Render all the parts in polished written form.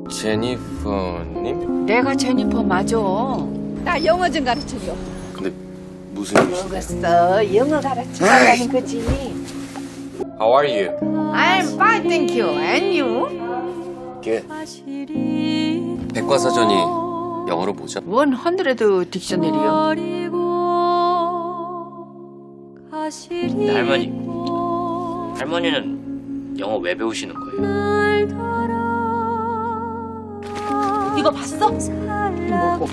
제니퍼님? 내가 제니퍼 맞아. 나 영어 좀 가르쳐줘. 근데 무슨 일이시죠? 모르겠어. 영어 가르치라는 거지. How are you? I'm fine, thank you. And you? Good. 백과사전이 영어로 뭐죠? 100 딕셔너리요. 근데 할머니는 영어 왜 배우시는 거예요? 이거 봤어? 뭐고?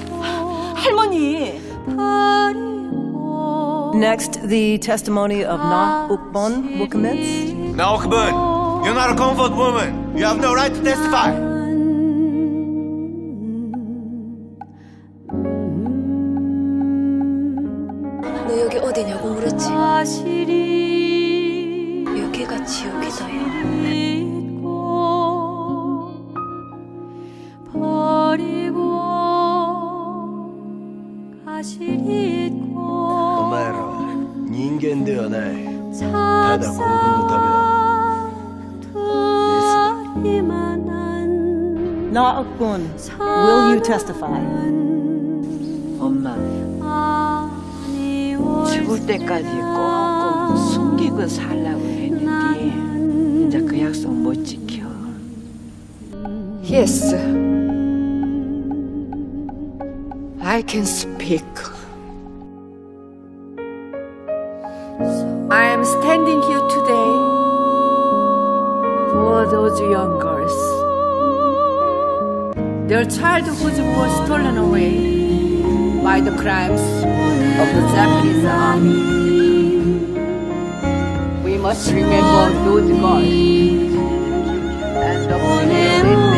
할머니. Next, the testimony of Na Ukbon will commence. Now, Kabun, you're not a comfort woman. You have no right to testify. 너 여기 어디냐고 물었지? 여기가 지옥이다요. 오마에라, 人間ではない。ただ公文のためだ。 Na Ukbon, will you testify? 엄마, 죽을 때까지 꼭 숨기고 살라고 했는데 이제 그 약속 못 지켜. Yes, I can speak. I am standing here today for those young girls. Their childhood was stolen away by the crimes of the Japanese army. We must remember those girls and the place that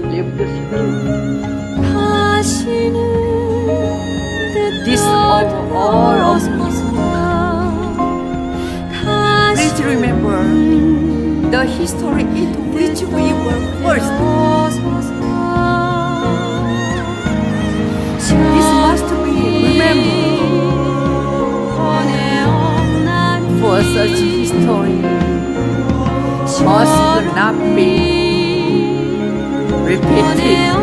they lived secure. This of all of me. Please remember the history into which we were forced. This must be remembered. For such history must not be repeated again.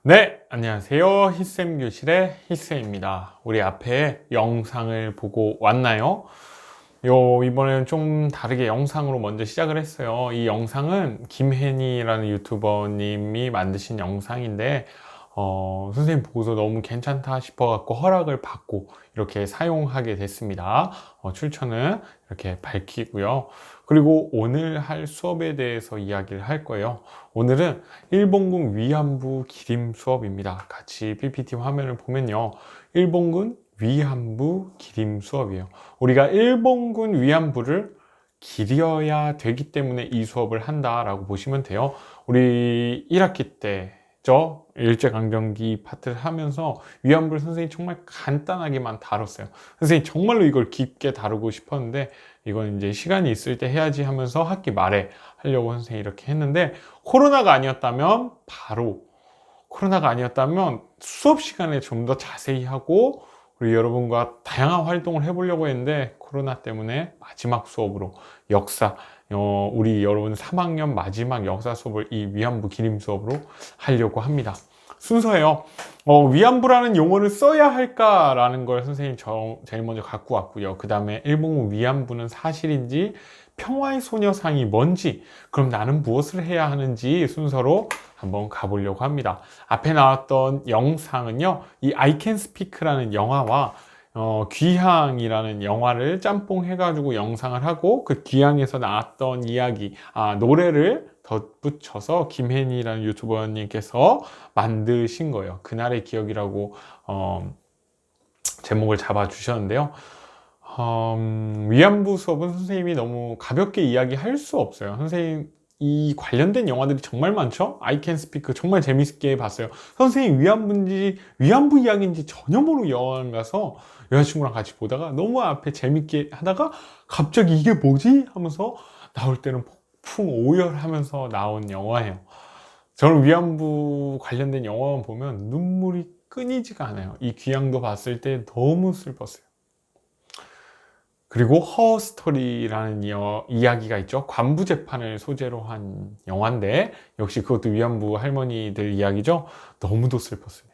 네, 안녕하세요. 히쌤 교실의 히쌤입니다. 우리 앞에 영상을 보고 왔나요? 이번에는 좀 다르게 영상으로 먼저 시작을 했어요. 이 영상은 김혜니라는 유튜버님이 만드신 영상인데 선생님 보고서 너무 괜찮다 싶어 갖고 허락을 받고 이렇게 사용하게 됐습니다. 출처는 이렇게 밝히고요. 그리고 오늘 할 수업에 대해서 이야기를 할 거예요. 오늘은 일본군 위안부 기림 수업입니다. 같이 PPT 화면을 보면요, 일본군 위안부 기림 수업이에요. 우리가 일본군 위안부를 기려야 되기 때문에 이 수업을 한다라고 보시면 돼요. 우리 1학기 때죠, 일제강점기 파트를 하면서 위안부를 선생님이 정말 간단하게만 다뤘어요. 선생님이 정말로 이걸 깊게 다루고 싶었는데 이건 이제 시간이 있을 때 해야지 하면서 학기 말에 하려고 선생님이 이렇게 했는데, 코로나가 아니었다면 수업 시간에 좀 더 자세히 하고 우리 여러분과 다양한 활동을 해보려고 했는데, 코로나 때문에 마지막 수업으로 역사, 우리 여러분 3학년 마지막 역사 수업을 이 위안부 기림 수업으로 하려고 합니다. 순서예요. 위안부라는 용어를 써야 할까라는 걸 선생님이 제일 먼저 갖고 왔고요. 그 다음에 일본군 위안부는 사실인지, 평화의 소녀상이 뭔지, 그럼 나는 무엇을 해야 하는지 순서로 한번 가보려고 합니다. 앞에 나왔던 영상은요, 이 I Can Speak라는 영화와 귀향이라는 영화를 짬뽕 해가지고 영상을 하고, 그 귀향에서 나왔던 이야기, 노래를 덧붙여서 김혜니라는 유튜버님께서 만드신 거예요. 그날의 기억이라고 제목을 잡아 주셨는데요. 위안부 수업은 선생님이 너무 가볍게 이야기할 수 없어요. 선생님 이 관련된 영화들이 정말 많죠. I Can Speak 정말 재밌게 봤어요. 선생님 위안부 이야기인지 전혀 모르고 영화관 가서 여자친구랑 같이 보다가 너무 앞에 재밌게 하다가 갑자기 이게 뭐지? 하면서 나올 때는 폭풍 오열하면서 나온 영화예요. 저는 위안부 관련된 영화만 보면 눈물이 끊이지가 않아요. 이 귀향도 봤을 때 너무 슬펐어요. 그리고 허스토리라는 이야기가 있죠. 관부 재판을 소재로 한 영화인데 역시 그것도 위안부 할머니들 이야기죠. 너무도 슬펐습니다.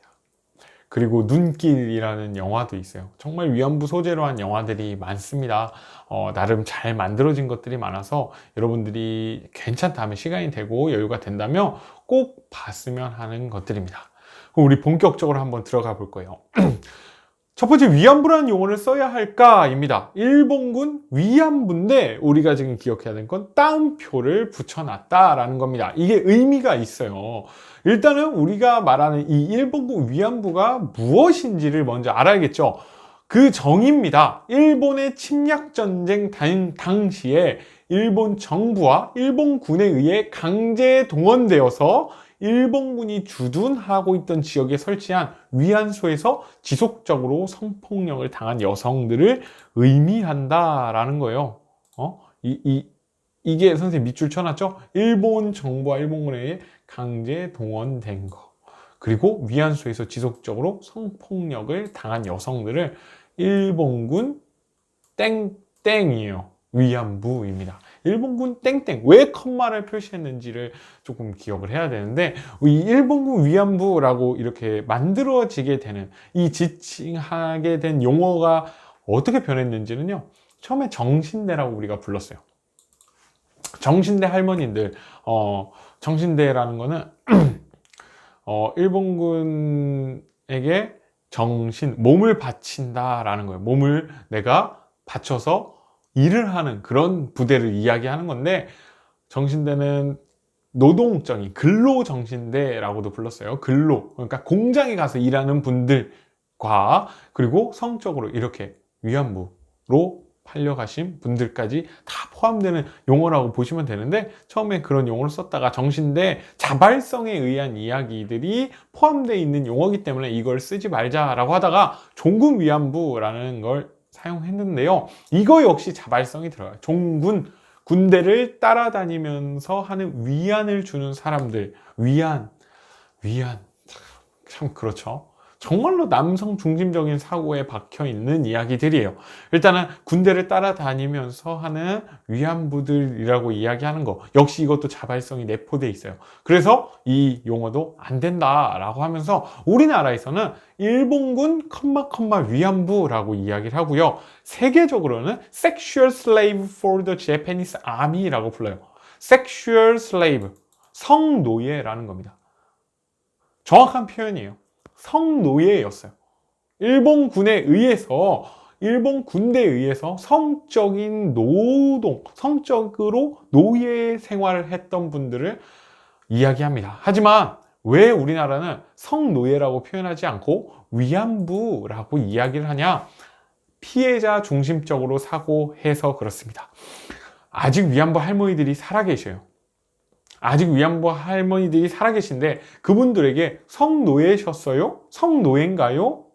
그리고 눈길이라는 영화도 있어요. 정말 위안부 소재로 한 영화들이 많습니다. 나름 잘 만들어진 것들이 많아서 여러분들이 괜찮다면 시간이 되고 여유가 된다면 꼭 봤으면 하는 것들입니다. 그럼 우리 본격적으로 한번 들어가 볼 거예요. 첫 번째, 위안부라는 용어를 써야 할까입니다. 일본군 위안부인데 우리가 지금 기억해야 되는 건 따옴표를 붙여놨다라는 겁니다. 이게 의미가 있어요. 일단은 우리가 말하는 이 일본군 위안부가 무엇인지를 먼저 알아야겠죠. 그 정의입니다. 일본의 침략전쟁 당시에 일본 정부와 일본군에 의해 강제 동원되어서 일본군이 주둔하고 있던 지역에 설치한 위안소에서 지속적으로 성폭력을 당한 여성들을 의미한다라는 거예요. 이게 선생님 밑줄 쳐놨죠? 일본 정부와 일본군에 의해 강제 동원된 거. 그리고 위안소에서 지속적으로 성폭력을 당한 여성들을 일본군 땡땡이에요. 위안부입니다. 일본군 땡땡, 왜 컴마를 표시했는지를 조금 기억을 해야 되는데, 이 일본군 위안부라고 이렇게 만들어지게 되는, 이 지칭하게 된 용어가 어떻게 변했는지는요, 처음에 정신대라고 우리가 불렀어요. 정신대 할머니들, 정신대라는 거는 일본군에게 몸을 바친다라는 거예요. 몸을 내가 바쳐서 일을 하는 그런 부대를 이야기하는 건데, 정신대는 노동적인 근로정신대라고도 불렀어요. 그러니까 공장에 가서 일하는 분들과 그리고 성적으로 이렇게 위안부로 팔려가신 분들까지 다 포함되는 용어라고 보시면 되는데, 처음에 그런 용어를 썼다가 정신대 자발성에 의한 이야기들이 포함되어 있는 용어이기 때문에 이걸 쓰지 말자라고 하다가 종군 위안부라는 걸 사용했는데요. 이거 역시 자발성이 들어가요. 종군, 군대를 따라다니면서 하는 위안을 주는 사람들. 위안. 참 그렇죠. 정말로 남성 중심적인 사고에 박혀 있는 이야기들이에요. 일단은 군대를 따라다니면서 하는 위안부들이라고 이야기하는 거, 역시 이것도 자발성이 내포되어 있어요. 그래서 이 용어도 안 된다라고 하면서 우리나라에서는 일본군 위안부라고 이야기를 하고요. 세계적으로는 Sexual Slave for the Japanese Army라고 불러요. Sexual Slave, 성노예라는 겁니다. 정확한 표현이에요. 성노예였어요. 일본 군대에 의해서 성적인 노동, 성적으로 노예 생활을 했던 분들을 이야기합니다. 하지만 왜 우리나라는 성노예라고 표현하지 않고 위안부라고 이야기를 하냐? 피해자 중심적으로 사고해서 그렇습니다. 아직 위안부 할머니들이 살아계셔요. 아직 위안부 할머니들이 살아계신데 그분들에게 성노예셨어요? 성노예인가요?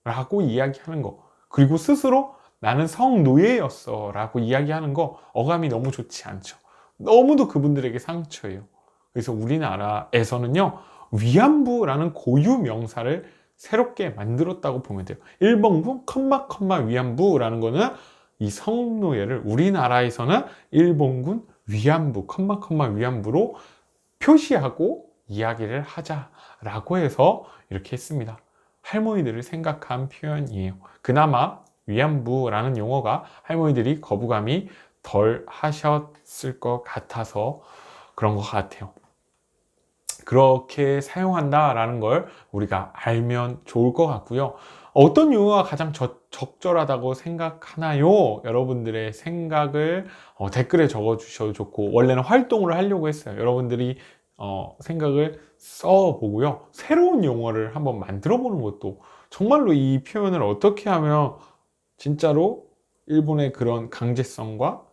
라고 이야기하는 거, 그리고 스스로 나는 성노예였어 라고 이야기하는 거, 어감이 너무 좋지 않죠. 너무도 그분들에게 상처예요. 그래서 우리나라에서는요, 위안부라는 고유 명사를 새롭게 만들었다고 보면 돼요. 일본군 위안부라는 거는 이 성노예를 우리나라에서는 일본군 위안부, 위안부로 표시하고 이야기를 하자라고 해서 이렇게 했습니다. 할머니들을 생각한 표현이에요. 그나마 위안부라는 용어가 할머니들이 거부감이 덜 하셨을 것 같아서 그런 것 같아요. 그렇게 사용한다라는 걸 우리가 알면 좋을 것 같고요. 어떤 용어가 가장 적절하다고 생각하나요? 여러분들의 생각을 댓글에 적어주셔도 좋고, 원래는 활동을 하려고 했어요. 여러분들이 생각을 써보고요. 새로운 용어를 한번 만들어 보는 것도 정말로 이 표현을 어떻게 하면 진짜로 일본의 그런 강제성과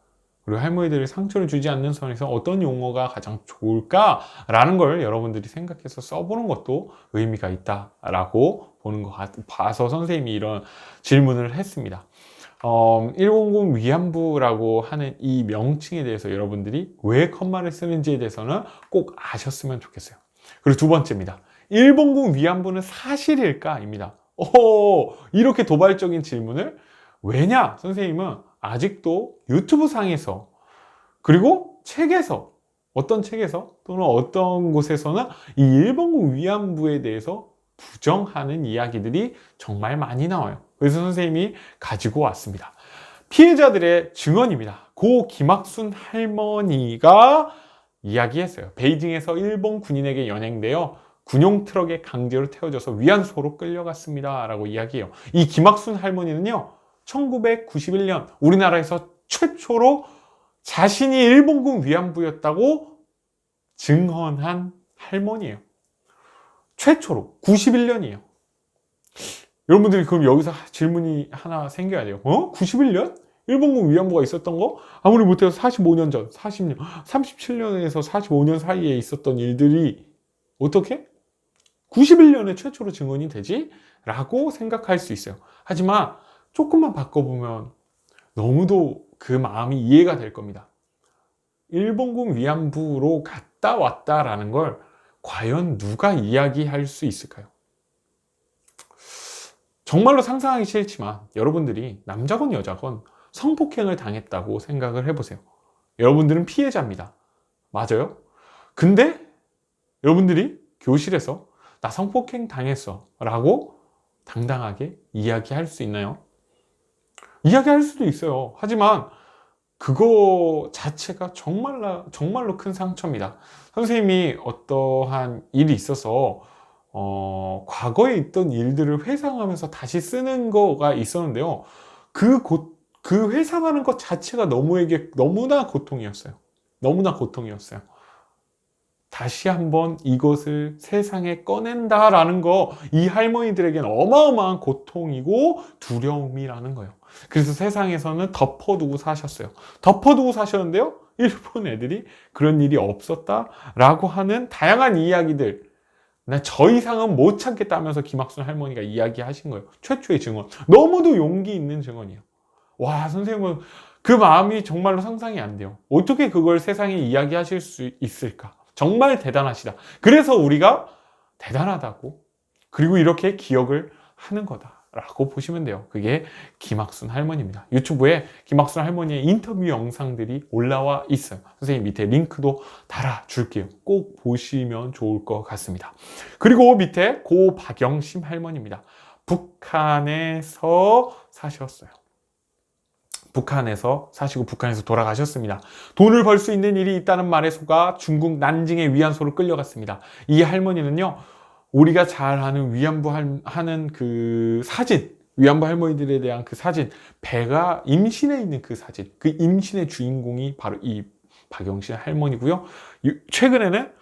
그리고 할머니들이 상처를 주지 않는 선에서 어떤 용어가 가장 좋을까라는 걸 여러분들이 생각해서 써보는 것도 의미가 있다라고 보는 것 봐서 선생님이 이런 질문을 했습니다. 109 위안부라고 하는 이 명칭에 대해서 여러분들이 왜 컴마를 쓰는지에 대해서는 꼭 아셨으면 좋겠어요. 그리고 두 번째입니다. 일본군 위안부는 사실일까?입니다. 이렇게 도발적인 질문을 왜냐? 선생님은 아직도 유튜브 상에서 그리고 책에서 어떤 책에서 또는 어떤 곳에서는 이 일본군 위안부에 대해서 부정하는 이야기들이 정말 많이 나와요. 그래서 선생님이 가지고 왔습니다. 피해자들의 증언입니다. 고 김학순 할머니가 이야기했어요. 베이징에서 일본 군인에게 연행되어 군용 트럭에 강제로 태워져서 위안소로 끌려갔습니다 라고 이야기해요. 이 김학순 할머니는요 1991년 우리나라에서 최초로 자신이 일본군 위안부였다고 증언한 할머니예요. 최초로 91년이에요. 여러분들이 그럼 여기서 질문이 하나 생겨야 돼요. 91년? 일본군 위안부가 있었던 거? 아무리 못해도 45년 전, 40년, 37년에서 45년 사이에 있었던 일들이 어떻게? 91년에 최초로 증언이 되지? 라고 생각할 수 있어요. 하지만 조금만 바꿔보면 너무도 그 마음이 이해가 될 겁니다. 일본군 위안부로 갔다 왔다라는 걸 과연 누가 이야기할 수 있을까요? 정말로 상상하기 싫지만 여러분들이 남자건 여자건 성폭행을 당했다고 생각을 해보세요. 여러분들은 피해자입니다. 맞아요? 근데 여러분들이 교실에서 나 성폭행 당했어 라고 당당하게 이야기할 수 있나요? 이야기할 수도 있어요. 하지만 그거 자체가 정말로 큰 상처입니다. 선생님이 어떠한 일이 있어서 과거에 있던 일들을 회상하면서 다시 쓰는 거가 있었는데요. 그 회상하는 것 자체가 너무나 고통이었어요. 너무나 고통이었어요. 다시 한번 이것을 세상에 꺼낸다라는 거, 이 할머니들에게는 어마어마한 고통이고 두려움이라는 거예요. 그래서 세상에서는 덮어두고 사셨어요. 덮어두고 사셨는데요. 일본 애들이 그런 일이 없었다라고 하는 다양한 이야기들, 나 저 이상은 못 참겠다 하면서 김학순 할머니가 이야기하신 거예요. 최초의 증언. 너무도 용기 있는 증언이에요. 와, 선생님은 그 마음이 정말로 상상이 안 돼요. 어떻게 그걸 세상에 이야기하실 수 있을까? 정말 대단하시다. 그래서 우리가 대단하다고, 그리고 이렇게 기억을 하는 거다라고 보시면 돼요. 그게 김학순 할머니입니다. 유튜브에 김학순 할머니의 인터뷰 영상들이 올라와 있어요. 선생님 밑에 링크도 달아줄게요. 꼭 보시면 좋을 것 같습니다. 그리고 밑에 고 박영심 할머니입니다. 북한에서 사셨어요. 북한에서 사시고 북한에서 돌아가셨습니다. 돈을 벌 수 있는 일이 있다는 말에 속아 중국 난징의 위안소로 끌려갔습니다. 이 할머니는요, 우리가 잘 아는 위안부 하는 그 사진, 위안부 할머니들에 대한 그 사진, 배가 임신해 있는 그 사진, 그 임신의 주인공이 바로 이 박영신 할머니고요. 최근에는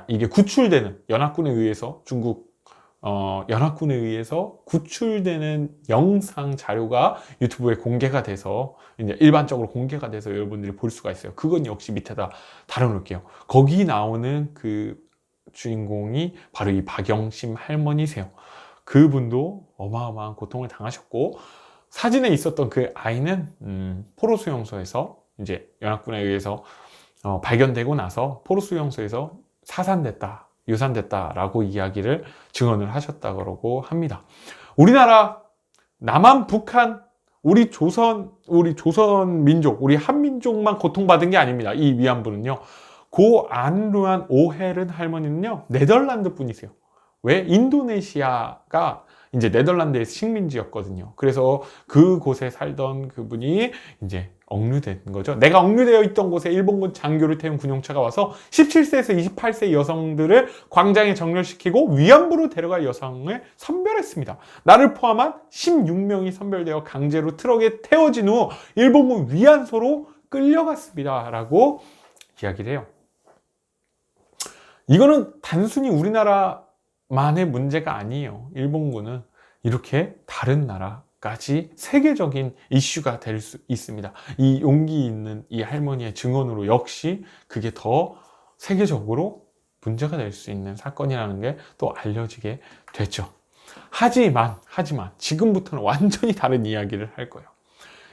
이게 구출되는 연합군에 의해서 중국 연합군에 의해서 구출되는 영상 자료가 유튜브에 공개가 돼서 이제 일반적으로 공개가 돼서 여러분들이 볼 수가 있어요. 그건 역시 밑에다 달아놓을게요. 거기 나오는 그 주인공이 바로 이 박영심 할머니세요. 그분도 어마어마한 고통을 당하셨고, 사진에 있었던 그 아이는 포로 수용소에서 이제 연합군에 의해서 발견되고 나서 포로 수용소에서 사산됐다, 유산됐다라고 이야기를 증언을 하셨다고 합니다. 우리나라, 남한, 북한, 우리 조선 민족, 우리 한민족만 고통받은 게 아닙니다. 이 위안부는요. 고 안루안 오헤른 할머니는요, 네덜란드 분이세요. 왜? 인도네시아가 이제 네덜란드의 식민지였거든요. 그래서 그곳에 살던 그분이 이제 억류된 거죠. 내가 억류되어 있던 곳에 일본군 장교를 태운 군용차가 와서 17세에서 28세 여성들을 광장에 정렬시키고 위안부로 데려갈 여성을 선별했습니다. 나를 포함한 16명이 선별되어 강제로 트럭에 태워진 후 일본군 위안소로 끌려갔습니다. 라고 이야기를 해요. 이거는 단순히 우리나라만 일본만의 문제가 아니에요. 일본군은 이렇게 다른 나라까지 세계적인 이슈가 될 수 있습니다. 이 용기 있는 이 할머니의 증언으로 역시 그게 더 세계적으로 문제가 될 수 있는 사건이라는 게 또 알려지게 됐죠. 하지만 지금부터는 완전히 다른 이야기를 할 거예요.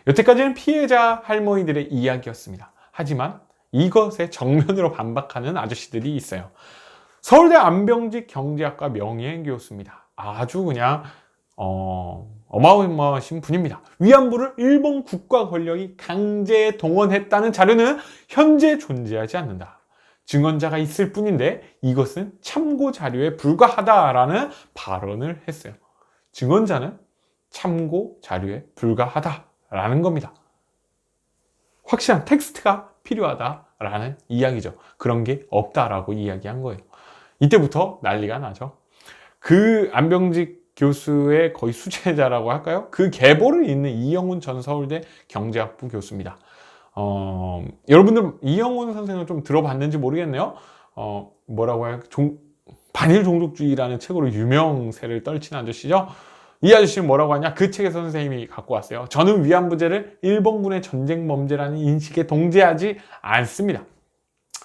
여태까지는 피해자 할머니들의 이야기였습니다. 하지만 이것에 정면으로 반박하는 아저씨들이 있어요. 서울대 안병직 경제학과 명예교수입니다. 아주 그냥 어마어마하신 분입니다. 위안부를 일본 국가 권력이 강제 동원했다는 자료는 현재 존재하지 않는다. 증언자가 있을 뿐인데 이것은 참고 자료에 불과하다라는 발언을 했어요. 증언자는 참고 자료에 불과하다라는 겁니다. 확실한 텍스트가 필요하다라는 이야기죠. 그런 게 없다라고 이야기한 거예요. 이때부터 난리가 나죠. 그 안병직 교수의 거의 수제자라고 할까요? 그 계보를 잇는 이영훈 전 서울대 경제학부 교수입니다. 여러분들 이영훈 선생을 좀 들어봤는지 모르겠네요. 뭐라고 해야 반일 종족주의라는 책으로 유명세를 떨친 아저씨죠. 이 아저씨는 뭐라고 하냐? 그 책에서 선생님이 갖고 왔어요. 저는 위안부제를 일본군의 전쟁 범죄라는 인식에 동재하지 않습니다.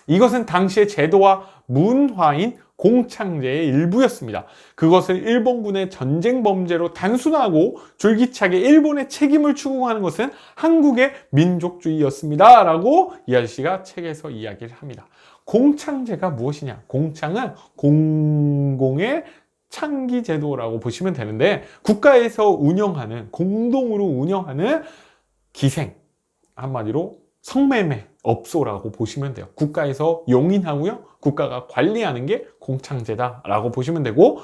이것은 당시의 제도와 문화인 공창제의 일부였습니다. 그것을 일본군의 전쟁 범죄로 단순하고 줄기차게 일본의 책임을 추궁하는 것은 한국의 민족주의였습니다. 라고 이 아저씨가 책에서 이야기를 합니다. 공창제가 무엇이냐? 공창은 공공의 창기제도라고 보시면 되는데 국가에서 운영하는, 공동으로 운영하는 기생, 한마디로 성매매 업소라고 보시면 돼요. 국가에서 용인하고요, 국가가 관리하는 게 공창제다라고 보시면 되고,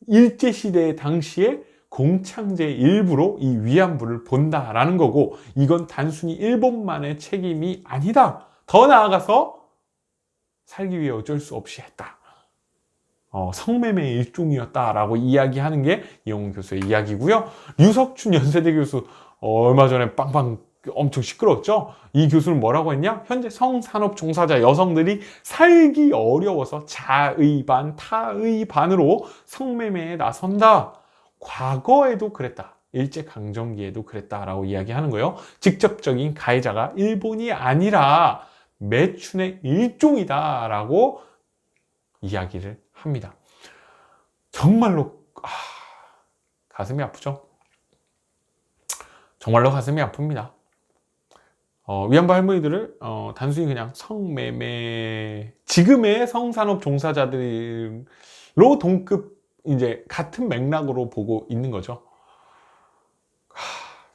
일제시대 당시에 공창제의 일부로 이 위안부를 본다라는 거고, 이건 단순히 일본만의 책임이 아니다. 더 나아가서 살기 위해 어쩔 수 없이 했다. 성매매의 일종이었다라고 이야기하는 게 이영훈 교수의 이야기고요. 류석춘 연세대 교수 얼마 전에 빵빵 엄청 시끄러웠죠. 이 교수는 뭐라고 했냐? 현재 성산업 종사자 여성들이 살기 어려워서 자의 반, 타의 반으로 성매매에 나선다. 과거에도 그랬다. 일제강점기에도 그랬다라고 이야기하는 거예요. 직접적인 가해자가 일본이 아니라 매춘의 일종이다라고 이야기를 합니다. 정말로 가슴이 아프죠? 정말로 가슴이 아픕니다. 위안부 할머니들을 단순히 그냥 성매매, 지금의 성산업 종사자들로 동급, 이제 같은 맥락으로 보고 있는 거죠.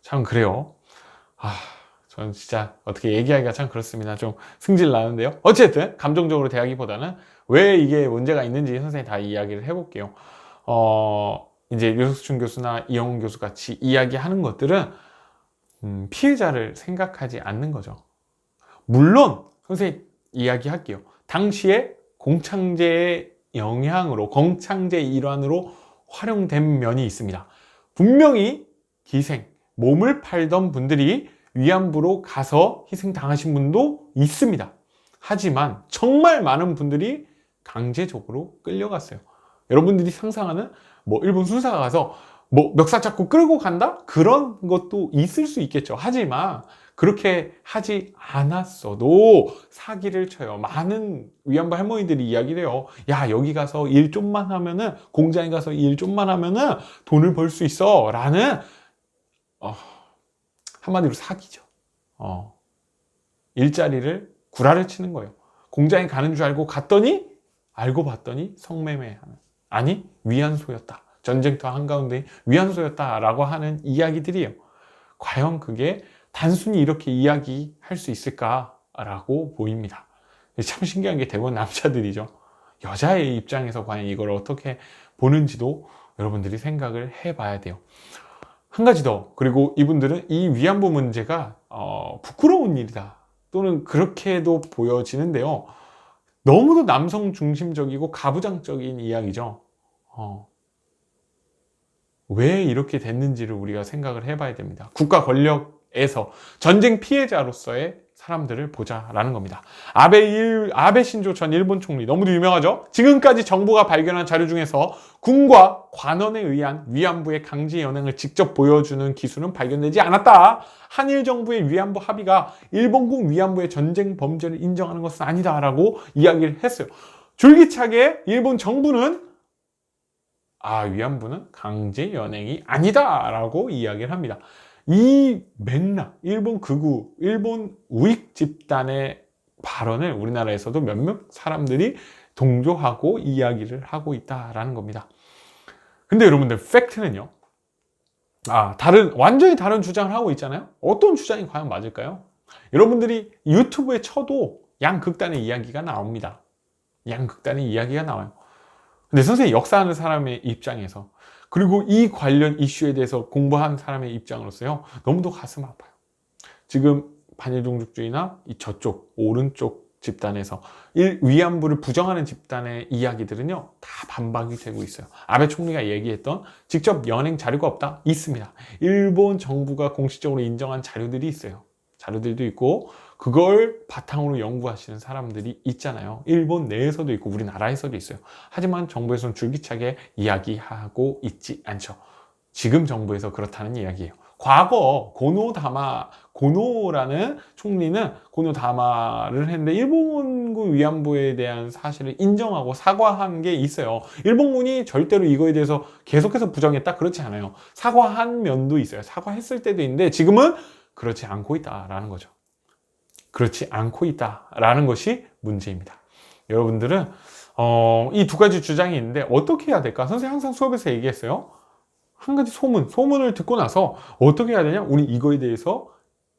참 그래요. 저는 진짜 어떻게 얘기하기가 참 그렇습니다. 좀 승질 나는데요. 어쨌든 감정적으로 대하기보다는 왜 이게 문제가 있는지 선생님이 다 이야기를 해볼게요. 이제 류석춘 교수나 이영훈 교수 같이 이야기하는 것들은 피해자를 생각하지 않는 거죠. 물론 선생님 이야기할게요. 당시에 공창제의 영향으로, 공창제의 일환으로 활용된 면이 있습니다. 분명히 기생, 몸을 팔던 분들이 위안부로 가서 희생당하신 분도 있습니다. 하지만 정말 많은 분들이 강제적으로 끌려갔어요. 여러분들이 상상하는 일본 순사가 가서 멱살 잡고 끌고 간다? 그런 것도 있을 수 있겠죠. 하지만 그렇게 하지 않았어도 사기를 쳐요. 많은 위안부 할머니들이 이야기를 해요. 야, 여기 가서 일 좀만 하면은, 공장에 가서 일 좀만 하면은 돈을 벌 수 있어 라는 한마디로 사기죠. 일자리를 구라를 치는 거예요. 공장에 가는 줄 알고 갔더니, 알고 봤더니 성매매하는, 아니 위안소였다. 전쟁터 한가운데 위안소였다라고 하는 이야기들이에요. 과연 그게 단순히 이렇게 이야기할 수 있을까라고 보입니다. 참 신기한 게 대부분 남자들이죠. 여자의 입장에서 과연 이걸 어떻게 보는지도 여러분들이 생각을 해봐야 돼요. 한 가지 더, 그리고 이분들은 이 위안부 문제가 부끄러운 일이다 또는 그렇게도 보여지는데요. 너무도 남성 중심적이고 가부장적인 이야기죠. 왜 이렇게 됐는지를 우리가 생각을 해봐야 됩니다. 국가 권력에서 전쟁 피해자로서의 사람들을 보자라는 겁니다. 아베 신조 전 일본 총리, 너무도 유명하죠? 지금까지 정부가 발견한 자료 중에서 군과 관원에 의한 위안부의 강제 연행을 직접 보여주는 기술은 발견되지 않았다. 한일 정부의 위안부 합의가 일본군 위안부의 전쟁 범죄를 인정하는 것은 아니다라고 이야기를 했어요. 줄기차게 일본 정부는 위안부는 강제 연행이 아니다라고 이야기를 합니다. 이 맥락, 일본 극우, 일본 우익 집단의 발언을 우리나라에서도 몇몇 사람들이 동조하고 이야기를 하고 있다라는 겁니다. 근데 여러분들, 팩트는요, 완전히 다른 주장을 하고 있잖아요. 어떤 주장이 과연 맞을까요? 여러분들이 유튜브에 쳐도 양극단의 이야기가 나옵니다. 양극단의 이야기가 나와요. 근데 선생님, 역사하는 사람의 입장에서, 그리고 이 관련 이슈에 대해서 공부한 사람의 입장으로서요, 너무도 가슴 아파요. 지금 반일종족주의나 저쪽 오른쪽 집단에서 위안부를 부정하는 집단의 이야기들은요, 다 반박이 되고 있어요. 아베 총리가 얘기했던 직접 연행 자료가 없다? 있습니다. 일본 정부가 공식적으로 인정한 자료들이 있어요. 자료들도 있고, 그걸 바탕으로 연구하시는 사람들이 있잖아요. 일본 내에서도 있고 우리나라에서도 있어요. 하지만 정부에서는 줄기차게 이야기하고 있지 않죠. 지금 정부에서 그렇다는 이야기예요. 과거 고노라는 총리는 고노다마를 했는데 일본군 위안부에 대한 사실을 인정하고 사과한 게 있어요. 일본군이 절대로 이거에 대해서 계속해서 부정했다? 그렇지 않아요. 사과한 면도 있어요. 사과했을 때도 있는데 지금은 그렇지 않고 있다라는 거죠. 그렇지 않고 있다라는 것이 문제입니다. 여러분들은 이 두 가지 주장이 있는데 어떻게 해야 될까? 선생님 항상 수업에서 얘기했어요. 한 가지 소문을 듣고 나서 어떻게 해야 되냐? 우리 이거에 대해서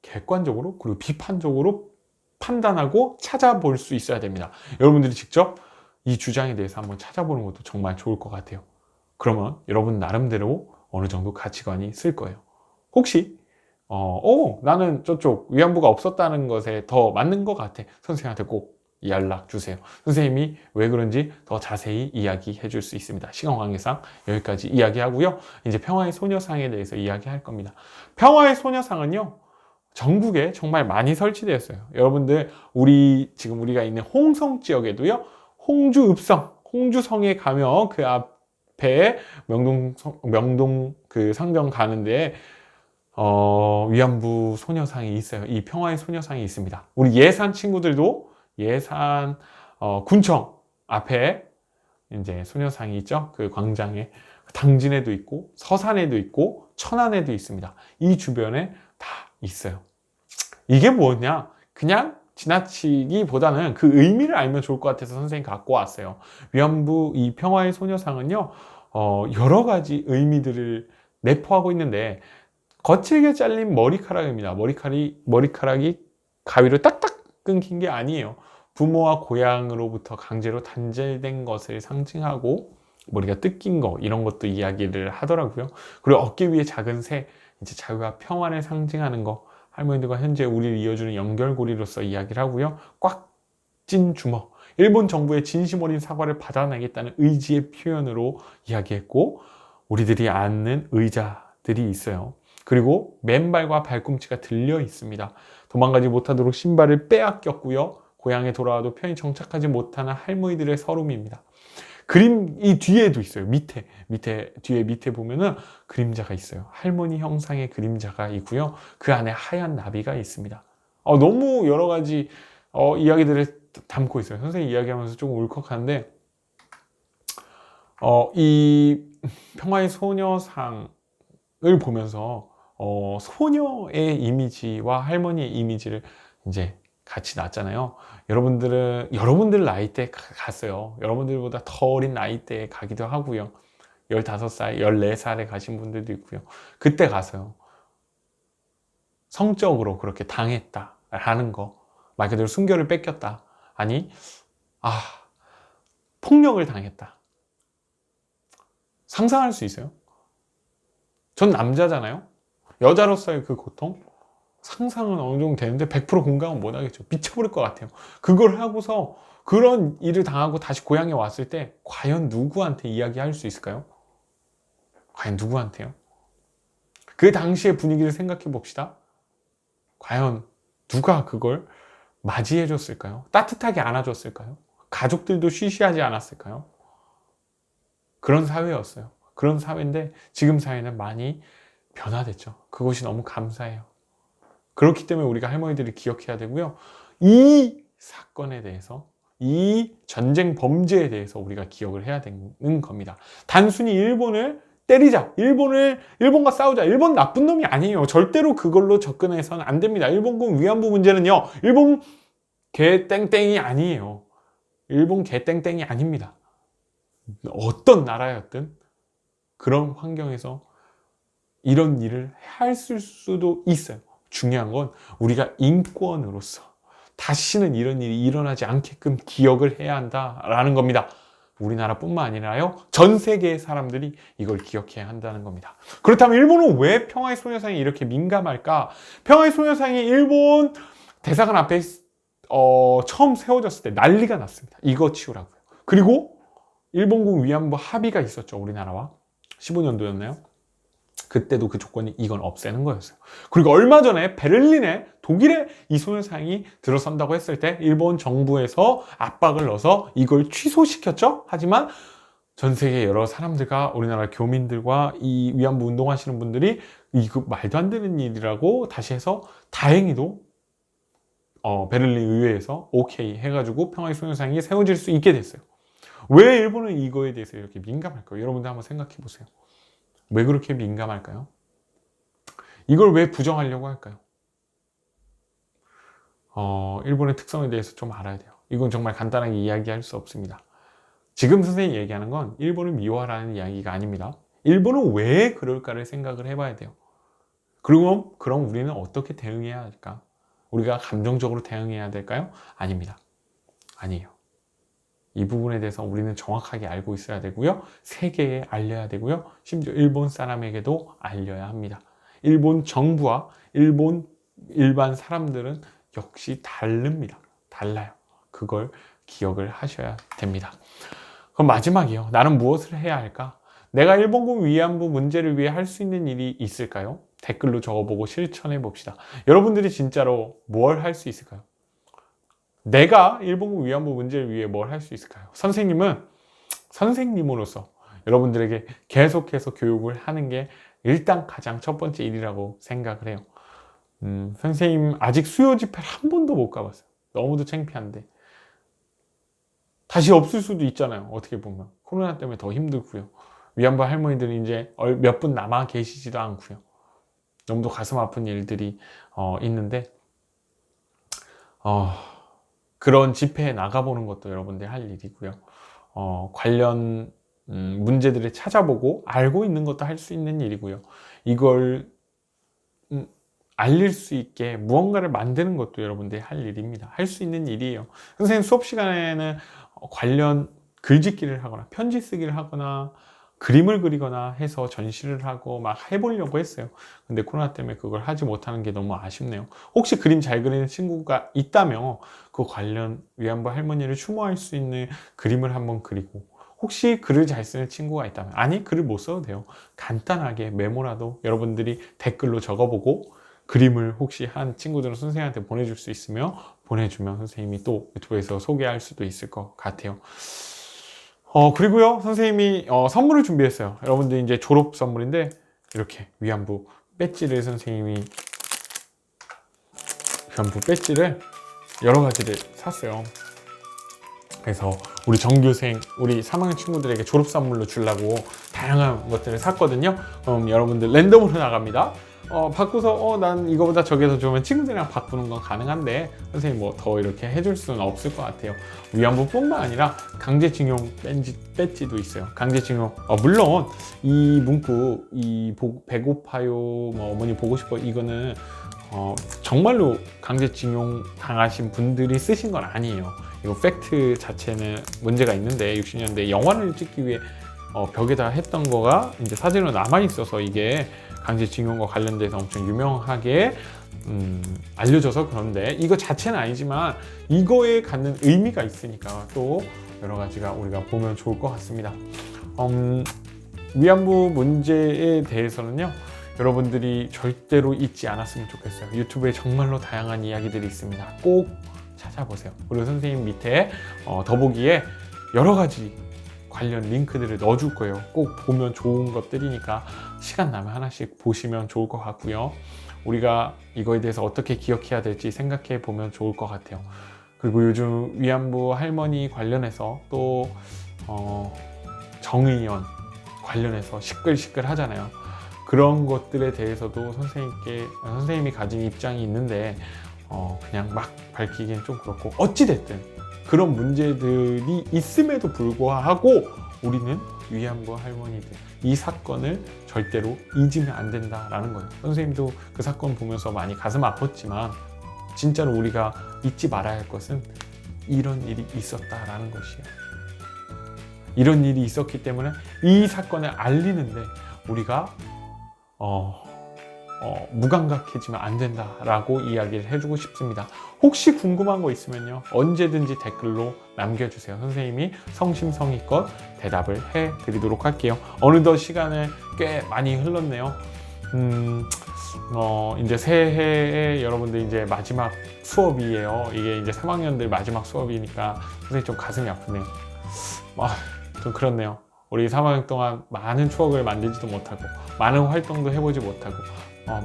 객관적으로 그리고 비판적으로 판단하고 찾아볼 수 있어야 됩니다. 여러분들이 직접 이 주장에 대해서 한번 찾아보는 것도 정말 좋을 것 같아요. 그러면 여러분 나름대로 어느 정도 가치관이 있을 거예요. 혹시 나는 저쪽 위안부가 없었다는 것에 더 맞는 것 같아. 선생님한테 꼭 연락 주세요. 선생님이 왜 그런지 더 자세히 이야기해 줄 수 있습니다. 시간 관계상 여기까지 이야기하고요. 이제 평화의 소녀상에 대해서 이야기할 겁니다. 평화의 소녀상은요, 전국에 정말 많이 설치되었어요. 여러분들, 지금 우리가 있는 홍성 지역에도요, 홍주성에 가면 그 앞에 명동 그 상점 가는데 위안부 소녀상이 있어요. 이 평화의 소녀상이 있습니다. 우리 예산 친구들도 예산 군청 앞에 이제 소녀상이 있죠. 그 광장에 당진에도 있고 서산에도 있고 천안에도 있습니다. 이 주변에 다 있어요. 이게 뭐냐? 그냥 지나치기보다는 그 의미를 알면 좋을 것 같아서 선생님이 갖고 왔어요. 위안부 이 평화의 소녀상은요, 여러 가지 의미들을 내포하고 있는데 거칠게 잘린 머리카락입니다. 머리카락이 가위로 딱딱 끊긴 게 아니에요. 부모와 고향으로부터 강제로 단절된 것을 상징하고 머리가 뜯긴 거, 이런 것도 이야기를 하더라고요. 그리고 어깨 위에 작은 새, 이제 자유와 평안을 상징하는 거, 할머니들과 현재 우리를 이어주는 연결고리로서 이야기를 하고요. 꽉 찐 주먹, 일본 정부의 진심 어린 사과를 받아내겠다는 의지의 표현으로 이야기했고, 우리들이 앉는 의자들이 있어요. 그리고 맨발과 발꿈치가 들려 있습니다. 도망가지 못하도록 신발을 빼앗겼고요. 고향에 돌아와도 편히 정착하지 못하는 할머니들의 서름입니다. 이 뒤에도 있어요. 밑에 보면은 그림자가 있어요. 할머니 형상의 그림자가 있고요. 그 안에 하얀 나비가 있습니다. 너무 여러 가지 이야기들을 담고 있어요. 선생님이 이야기하면서 조금 울컥한데, 이 평화의 소녀상을 보면서 소녀의 이미지와 할머니의 이미지를 이제 같이 놨잖아요. 여러분들 나이 때 갔어요. 여러분들보다 더 어린 나이 때 가기도 하고요. 15살, 14살에 가신 분들도 있고요. 그때 가서요, 성적으로 그렇게 당했다라는 거, 말 그대로 순결을 뺏겼다, 아니 폭력을 당했다, 상상할 수 있어요? 전 남자잖아요. 여자로서의 그 고통, 상상은 어느 정도 되는데 100% 공감은 못 하겠죠. 미쳐버릴 것 같아요. 그걸 하고서 그런 일을 당하고 다시 고향에 왔을 때 과연 누구한테 이야기할 수 있을까요? 과연 누구한테요? 그 당시의 분위기를 생각해 봅시다. 과연 누가 그걸 맞이해 줬을까요? 따뜻하게 안아줬을까요? 가족들도 쉬쉬하지 않았을까요? 그런 사회였어요. 그런 사회인데 지금 사회는 많이 변화됐죠. 그것이 너무 감사해요. 그렇기 때문에 우리가 할머니들이 기억해야 되고요. 이 사건에 대해서, 이 전쟁 범죄에 대해서 우리가 기억을 해야 되는 겁니다. 단순히 일본을 때리자, 일본과 싸우자, 일본 나쁜 놈이 아니에요. 절대로 그걸로 접근해서는 안 됩니다. 일본군 위안부 문제는요, 일본 개땡땡이 아니에요. 일본 개땡땡이 아닙니다. 어떤 나라였든 그런 환경에서 이런 일을 할 수도 있어요. 중요한 건 우리가 인권으로서 다시는 이런 일이 일어나지 않게끔 기억을 해야 한다라는 겁니다. 우리나라뿐만 아니라요, 전 세계의 사람들이 이걸 기억해야 한다는 겁니다. 그렇다면 일본은 왜 평화의 소녀상이 이렇게 민감할까? 평화의 소녀상이 일본 대사관 앞에 처음 세워졌을 때 난리가 났습니다. 이거 치우라고요. 그리고 일본군 위안부 합의가 있었죠. 우리나라와 15년도였나요? 그때도 그 조건이 이건 없애는 거였어요. 그리고 얼마 전에 베를린에 독일의 이 소녀상이 들어선다고 했을 때 일본 정부에서 압박을 넣어서 이걸 취소시켰죠. 하지만 전 세계 여러 사람들과 우리나라 교민들과 이 위안부 운동하시는 분들이 이거 말도 안 되는 일이라고 다시 해서 다행히도 베를린 의회에서 오케이 해가지고 평화의 소녀상이 세워질 수 있게 됐어요. 왜 일본은 이거에 대해서 이렇게 민감할까요? 여러분들 한번 생각해 보세요. 왜 그렇게 민감할까요? 이걸 왜 부정하려고 할까요? 일본의 특성에 대해서 좀 알아야 돼요. 이건 정말 간단하게 이야기할 수 없습니다. 지금 선생님이 얘기하는 건 일본을 미워하라는 이야기가 아닙니다. 일본은 왜 그럴까를 생각을 해봐야 돼요. 그럼 우리는 어떻게 대응해야 할까? 우리가 감정적으로 대응해야 될까요? 아닙니다. 아니에요. 이 부분에 대해서 우리는 정확하게 알고 있어야 되고요. 세계에 알려야 되고요. 심지어 일본 사람에게도 알려야 합니다. 일본 정부와 일본 일반 사람들은 역시 다릅니다. 달라요. 그걸 기억을 하셔야 됩니다. 그럼 마지막이요. 나는 무엇을 해야 할까? 내가 일본군 위안부 문제를 위해 할 수 있는 일이 있을까요? 댓글로 적어보고 실천해 봅시다. 여러분들이 진짜로 뭘 할 수 있을까요? 내가 일본군 위안부 문제를 위해 뭘 할 수 있을까요? 선생님은 선생님으로서 여러분들에게 계속해서 교육을 하는 게 일단 가장 첫 번째 일이라고 생각을 해요. 선생님 아직 수요 집회를 한 번도 못 가봤어요. 너무도 창피한데. 다시 없을 수도 있잖아요. 어떻게 보면 코로나 때문에 더 힘들고요. 위안부 할머니들이 이제 몇 분 남아 계시지도 않고요. 너무도 가슴 아픈 일들이 있는데 그런 집회에 나가보는 것도 여러분들 할 일이고요. 관련 문제들을 찾아보고 알고 있는 것도 할 수 있는 일이고요. 이걸 알릴 수 있게 무언가를 만드는 것도 여러분들이 할 일입니다. 할 수 있는 일이에요. 선생님 수업 시간에는 관련 글짓기를 하거나 편지 쓰기를 하거나 그림을 그리거나 해서 전시를 하고 막 해보려고 했어요. 근데 코로나 때문에 그걸 하지 못하는 게 너무 아쉽네요. 혹시 그림 잘 그리는 친구가 있다면 그 관련 위안부 할머니를 추모할 수 있는 그림을 한번 그리고, 혹시 글을 잘 쓰는 친구가 있다면, 아니 글을 못 써도 돼요. 간단하게 메모라도 여러분들이 댓글로 적어보고 그림을 혹시 한 친구들은 선생님한테 보내줄 수 있으면 보내주면 선생님이 또 유튜브에서 소개할 수도 있을 것 같아요. 그리고요, 선생님이 선물을 준비했어요. 여러분들 이제 졸업 선물인데 이렇게 위안부 배지를 선생님이 위안부 배지를 여러 가지를 샀어요. 그래서 우리 전교생, 우리 3학년 친구들에게 졸업 선물로 주려고 다양한 것들을 샀거든요. 그럼 여러분들 랜덤으로 나갑니다. 바꾸서 난 이거보다 저게 더 좋으면 친구들이랑 바꾸는 건 가능한데 선생님 뭐 더 이렇게 해줄 수는 없을 것 같아요. 위안부뿐만 아니라 강제징용 배지도 있어요. 강제징용 물론 이 문구, 이 배고파요, 뭐 어머니 보고 싶어, 이거는 정말로 강제징용 당하신 분들이 쓰신 건 아니에요. 이거 팩트 자체는 문제가 있는데 60년대 영화를 찍기 위해 벽에다 했던 거가 이제 사진으로 남아 있어서 이게 강제징용과 관련돼서 엄청 유명하게 알려져서 그런데 이거 자체는 아니지만 이거에 갖는 의미가 있으니까 또 여러 가지가 우리가 보면 좋을 것 같습니다. 위안부 문제에 대해서는요, 여러분들이 절대로 잊지 않았으면 좋겠어요. 유튜브에 정말로 다양한 이야기들이 있습니다. 꼭 찾아보세요. 그리고 선생님 밑에 더보기에 여러 가지 관련 링크들을 넣어줄 거예요. 꼭 보면 좋은 것들이니까 시간 나면 하나씩 보시면 좋을 것 같고요. 우리가 이거에 대해서 어떻게 기억해야 될지 생각해 보면 좋을 것 같아요. 그리고 요즘 위안부 할머니 관련해서 또 정의연 관련해서 시끌시끌 하잖아요. 그런 것들에 대해서도 선생님이 가진 입장이 있는데 그냥 막 밝히기엔 좀 그렇고, 어찌됐든 그런 문제들이 있음에도 불구하고 우리는 위안부 할머니들 이 사건을 절대로 잊으면 안 된다라는 거예요. 선생님도 그 사건 보면서 많이 가슴 아팠지만 진짜로 우리가 잊지 말아야 할 것은 이런 일이 있었다라는 것이에요. 이런 일이 있었기 때문에 이 사건을 알리는데 우리가 무감각해지면 안 된다라고 이야기를 해주고 싶습니다. 혹시 궁금한 거 있으면요, 언제든지 댓글로 남겨주세요. 선생님이 성심성의껏 대답을 해드리도록 할게요. 어느덧 시간을 꽤 많이 흘렀네요. 이제 새해에 여러분들 이제 마지막 수업이에요. 이게 이제 3학년들 마지막 수업이니까 선생님 좀 가슴이 아프네요. 좀 그렇네요. 우리 3학년 동안 많은 추억을 만들지도 못하고 많은 활동도 해보지 못하고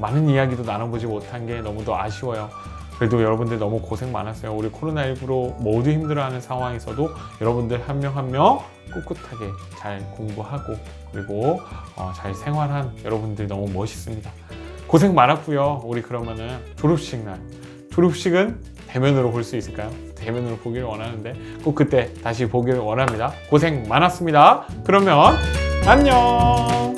많은 이야기도 나눠보지 못한 게 너무도 아쉬워요. 그래도 여러분들 너무 고생 많았어요. 우리 코로나19로 모두 힘들어하는 상황에서도 여러분들 한 명 한 명 꿋꿋하게 잘 공부하고 그리고 잘 생활한 여러분들 너무 멋있습니다. 고생 많았고요. 우리 그러면은 졸업식 날, 졸업식은 대면으로 볼 수 있을까요? 대면으로 보기를 원하는데 꼭 그때 다시 보기를 원합니다. 고생 많았습니다. 그러면 안녕.